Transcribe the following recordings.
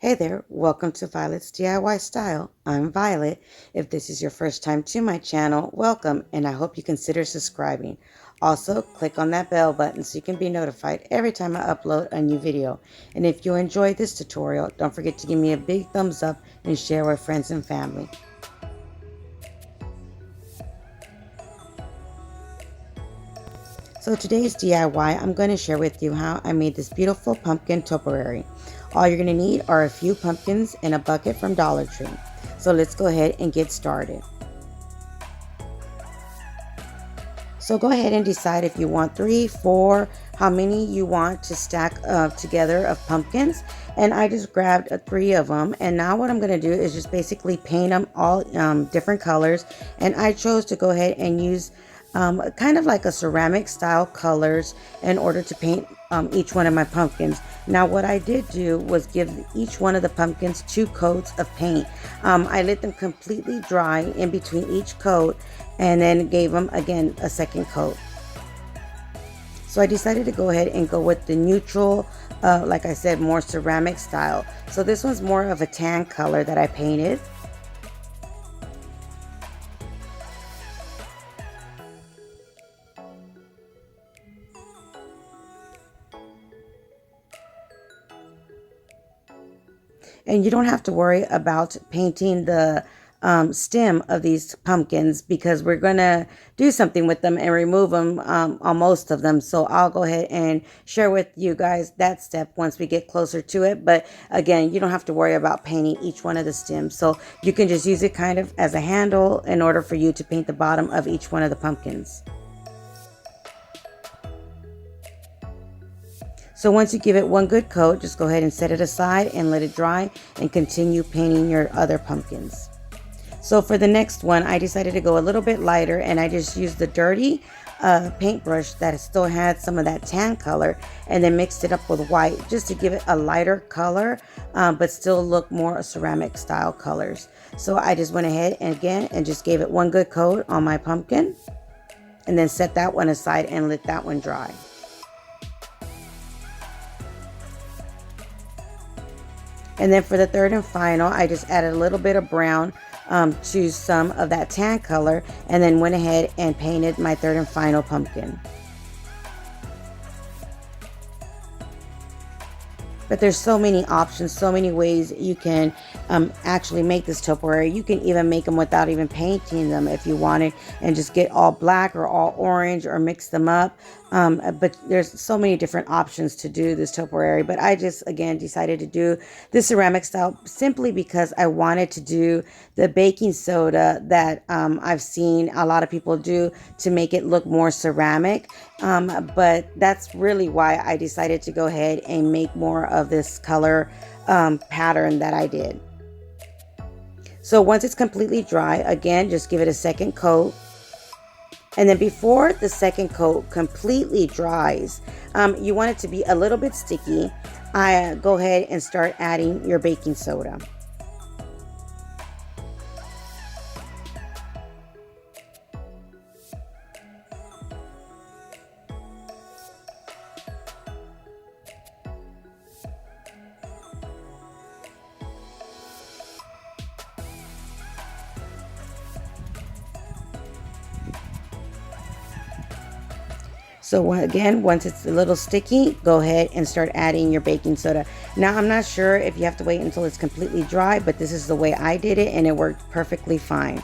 Hey there, welcome to Violet's DIY Style. I'm Violet. If this is your first time to my channel, welcome, and I hope you consider subscribing. Also, click on that bell button so you can be notified every time I upload a new video. And if you enjoyed this tutorial, don't forget to give me a big thumbs up and share with friends and family. So today's DIY, I'm going to share with you how I made this beautiful pumpkin topiary. All you're going to need are a few pumpkins and a bucket from Dollar Tree. So let's go ahead and get started. So go ahead and decide if you want 3, 4, how many you want to stack together of pumpkins. And I just grabbed 3 of them. And now what I'm going to do is just basically paint them all different colors. And I chose to go ahead and use kind of like a ceramic style colors in order to paint each one of my pumpkins. Now what I did do was give each one of the pumpkins 2 coats of paint. I let them completely dry in between each coat and then gave them again a second coat. So I decided to go ahead and go with the neutral, like I said, more ceramic style. So this one's more of a tan color that I painted. And you don't have to worry about painting the stem of these pumpkins because we're going to do something with them and remove them on most of them. So I'll go ahead and share with you guys that step once we get closer to it. But again, you don't have to worry about painting each one of the stems. So you can just use it kind of as a handle in order for you to paint the bottom of each one of the pumpkins. So once you give it one good coat, just go ahead and set it aside and let it dry and continue painting your other pumpkins. So for the next one, I decided to go a little bit lighter and I just used the dirty paintbrush that still had some of that tan color and then mixed it up with white just to give it a lighter color but still look more ceramic style colors. So I just went ahead and again and just gave it one good coat on my pumpkin and then set that one aside and let that one dry. And then for the third and final, I just added a little bit of brown to some of that tan color and then went ahead and painted my third and final pumpkin. But there's so many options, so many ways you can actually make this topiary. You can even make them without even painting them if you wanted and just get all black or all orange or mix them up. But there's so many different options to do this topiary. But I just, again, decided to do the ceramic style simply because I wanted to do the baking soda that I've seen a lot of people do to make it look more ceramic. But that's really why I decided to go ahead and make more of this color pattern that I did. So once it's completely dry, again, just give it a second coat. And then before the second coat completely dries, you want it to be a little bit sticky. Go ahead and start adding your baking soda. So again, once it's a little sticky, go ahead and start adding your baking soda. Now, I'm not sure if you have to wait until it's completely dry, but this is the way I did it and it worked perfectly fine.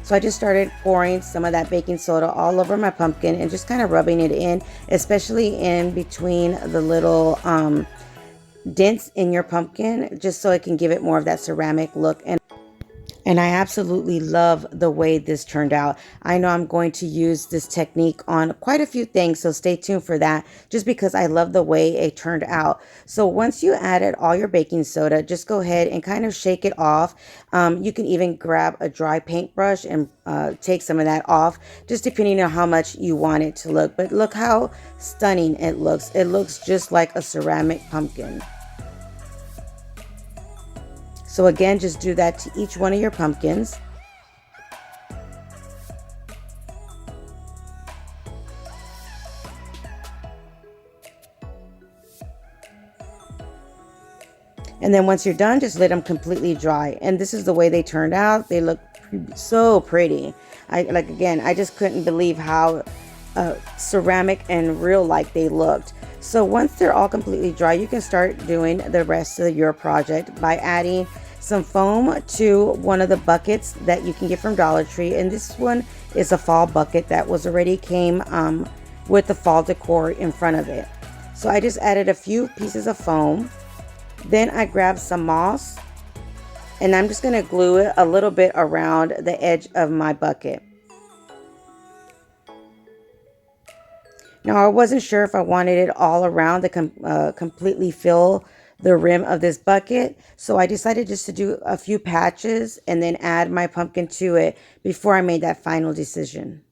So I just started pouring some of that baking soda all over my pumpkin and just kind of rubbing it in, especially in between the little dents in your pumpkin, just so it can give it more of that ceramic look. And I absolutely love the way this turned out. I know I'm going to use this technique on quite a few things, so stay tuned for that, just because I love the way it turned out. So once you added all your baking soda, just go ahead and kind of shake it off. You can even grab a dry paintbrush and take some of that off, just depending on how much you want it to look. But look how stunning it looks. It looks just like a ceramic pumpkin. So again, just do that to each one of your pumpkins. And then once you're done, just let them completely dry. And this is the way they turned out. They look so pretty. Again, I just couldn't believe how ceramic and real like they looked. So once they're all completely dry, you can start doing the rest of your project by adding some foam to one of the buckets that you can get from Dollar Tree. And this one is a fall bucket that was already came with the fall decor in front of it. So I just added a few pieces of foam. Then I grabbed some moss, and I'm just going to glue it a little bit around the edge of my bucket. Now, I wasn't sure if I wanted it all around to completely fill the rim of this bucket, so I decided just to do a few patches and then add my pumpkin to it before I made that final decision.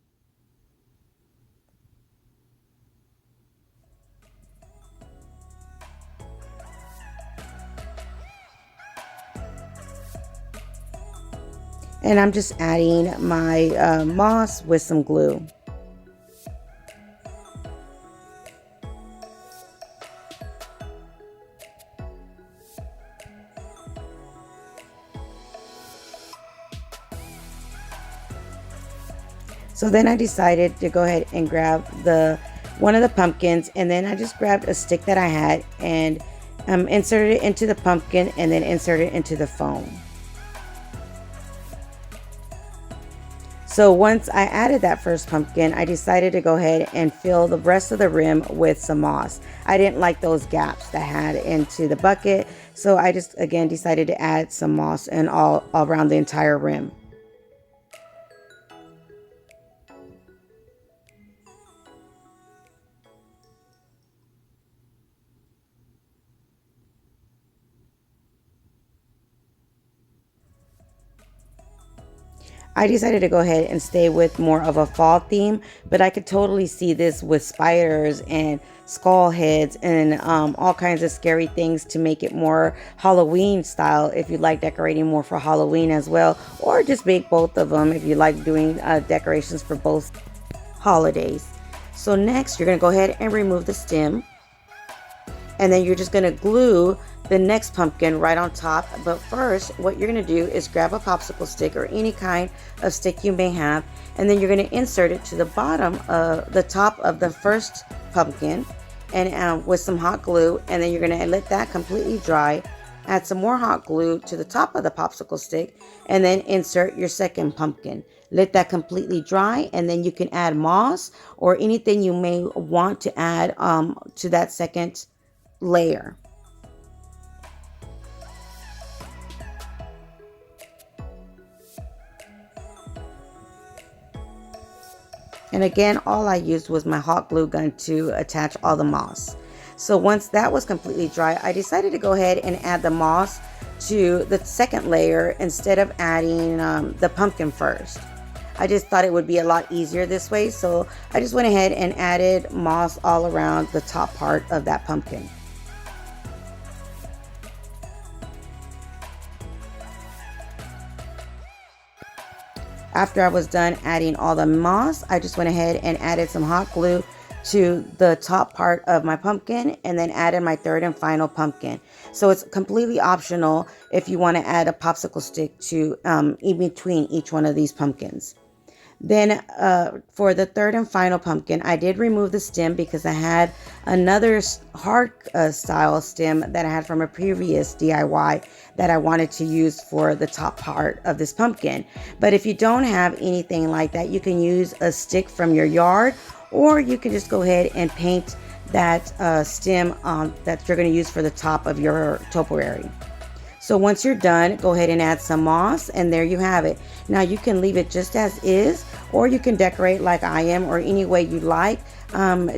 And I'm just adding my moss with some glue. So then I decided to go ahead and grab one of the pumpkins, and then I just grabbed a stick that I had and inserted it into the pumpkin and then inserted it into the foam. So once I added that first pumpkin, I decided to go ahead and fill the rest of the rim with some moss. I didn't like those gaps that had into the bucket, so I just again decided to add some moss and all around the entire rim. I decided to go ahead and stay with more of a fall theme, but I could totally see this with spiders and skull heads and all kinds of scary things to make it more Halloween style if you like decorating more for Halloween as well, or just make both of them if you like doing decorations for both holidays. So next, you're going to go ahead and remove the stem, and then you're just going to glue the next pumpkin right on top. But first, what you're going to do is grab a popsicle stick or any kind of stick you may have, and then you're going to insert it to the bottom of the top of the first pumpkin and with some hot glue, and then you're going to let that completely dry. Add some more hot glue to the top of the popsicle stick, and then insert your second pumpkin. Let that completely dry, and then you can add moss or anything you may want to add to that second layer. And again, all I used was my hot glue gun to attach all the moss. So once that was completely dry, I decided to go ahead and add the moss to the second layer instead of adding the pumpkin first. I just thought it would be a lot easier this way, so I just went ahead and added moss all around the top part of that pumpkin. After I was done adding all the moss, I just went ahead and added some hot glue to the top part of my pumpkin and then added my third and final pumpkin. So it's completely optional if you want to add a popsicle stick to in between each one of these pumpkins. Then for the third and final pumpkin, I did remove the stem because I had another heart style stem that I had from a previous DIY that I wanted to use for the top part of this pumpkin. But if you don't have anything like that, you can use a stick from your yard, or you can just go ahead and paint that stem that you're going to use for the top of your topiary. So once you're done, go ahead and add some moss, and there you have it. Now you can leave it just as is, or you can decorate like I am, or any way you like,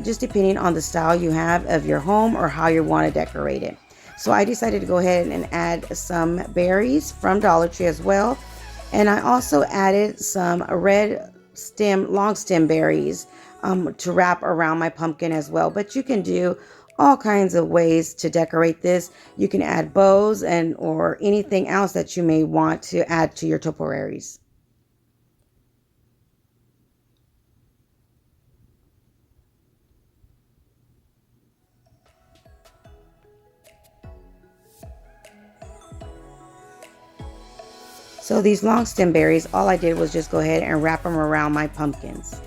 just depending on the style you have of your home or how you want to decorate it. So I decided to go ahead and add some berries from Dollar Tree as well. And I also added some red stem, long stem berries to wrap around my pumpkin as well. But you can do all kinds of ways to decorate this. You can add bows and or anything else that you may want to add to your topiaries. So these long stem berries, all I did was just go ahead and wrap them around my pumpkins.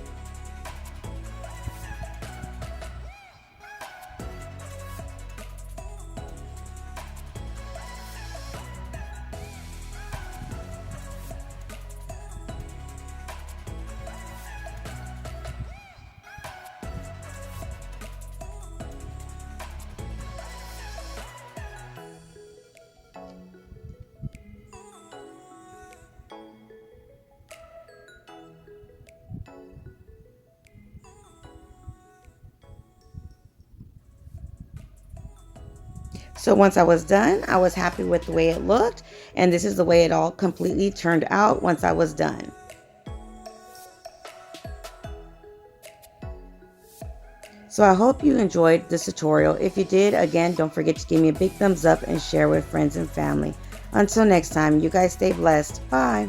So once I was done, I was happy with the way it looked, and this is the way it all completely turned out once I was done. So I hope you enjoyed this tutorial. If you did, again, don't forget to give me a big thumbs up and share with friends and family. Until next time, you guys stay blessed. Bye.